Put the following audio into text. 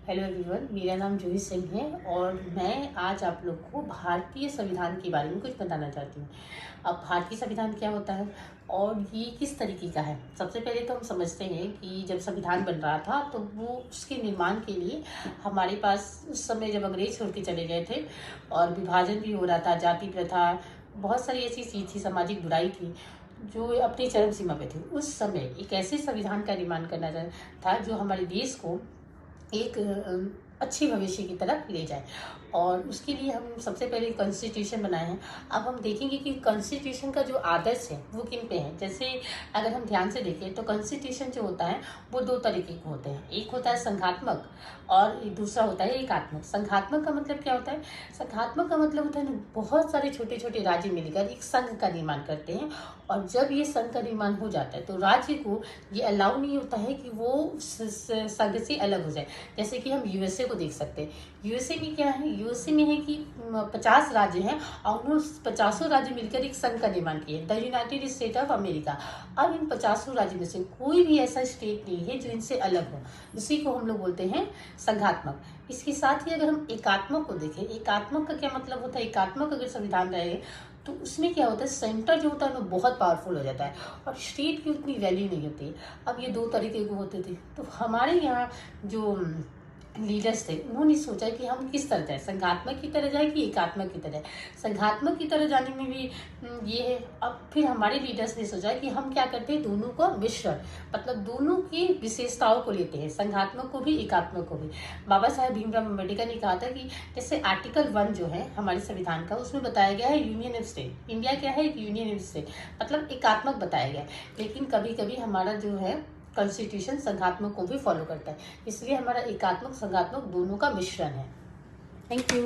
Hello everyone, मेरा नाम जूही सिंह है और मैं आज आप लोग को भारतीय संविधान के बारे में कुछ बताना चाहती हूँ। अब भारतीय संविधान क्या होता है और ये किस तरीके का है। सबसे पहले तो हम समझते हैं कि जब संविधान बन रहा था तो वो उसके निर्माण के लिए हमारे पास उस समय जब अंग्रेज छोड़ के चले गए थे और विभाजन भी हो रहा था, जाति प्रथा, बहुत सारी ऐसी चीज़ थी, सामाजिक बुराई थी जो अपनी चरम सीमा पे थी। उस समय एक ऐसे संविधान का निर्माण करना था जो हमारे देश को एक अच्छी भविष्य की तरफ ले जाए और उसके लिए हम सबसे पहले कॉन्स्टिट्यूशन बनाए हैं। अब हम देखेंगे कि कॉन्स्टिट्यूशन का जो आदर्श है वो किन पे है। जैसे अगर हम ध्यान से देखें तो कॉन्स्टिट्यूशन जो होता है वो दो तरीके के होते हैं। एक होता है संघात्मक और दूसरा होता है एकात्मक। संघात्मक का मतलब क्या होता है? संघात्मक का मतलब होता है बहुत सारे छोटे छोटे राज्य मिलकर एक संघ का निर्माण करते हैं और जब ये संघ का निर्माण हो जाता है तो राज्य को ये अलाउ नहीं होता है कि वो संघ से अलग हो जाए। जैसे कि हम यूएसए को देख सकते हैं। यूएसए में क्या है? यूएसए में है कि 50 राज्य हैं और उन 50 राज्य मिलकर एक संघ का निर्माण किए, the United state of America. अब इन 50 राज्य में से कोई भी ऐसा स्टेट नहीं है जो इनसे अलग हो। इसी को हम लोग बोलते हैं संघात्मक। इसके साथ ही अगर हम एकात्मक को देखें, एकात्मक का क्या मतलब होता है? एकात्मक अगर संविधान रहे तो उसमें क्या होता है, सेंटर जो होता है वो बहुत पावरफुल हो जाता है और स्टेट की उतनी वैल्यू नहीं होती। अब ये दो तरीके के होते थे। तो हमारे यहाँ जो लीडर्स थे उन्होंने सोचा कि हम किस तरह जाए, संघात्मक की तरह जाए कि एकात्मक की तरह। संघात्मक की तरह जाने में भी ये है। अब फिर हमारे लीडर्स ने सोचा कि हम क्या करते हैं, दोनों को मिश्रण, मतलब दोनों की विशेषताओं को लेते हैं, संघात्मक को भी एकात्मक को भी। बाबा साहेब भीमराव अम्बेडकर ने कहा था कि जैसे आर्टिकल 1 जो है हमारे संविधान का, उसमें बताया गया है यूनियन ऑफ स्टेट। इंडिया क्या है? एक यूनियन ऑफ स्टेट, मतलब एकात्मक बताया गया है। लेकिन कभी कभी हमारा जो है कॉन्स्टिट्यूशन संघात्मक को भी फॉलो करता है, इसलिए हमारा एकात्मक संघात्मक दोनों का मिश्रण है। Thank you.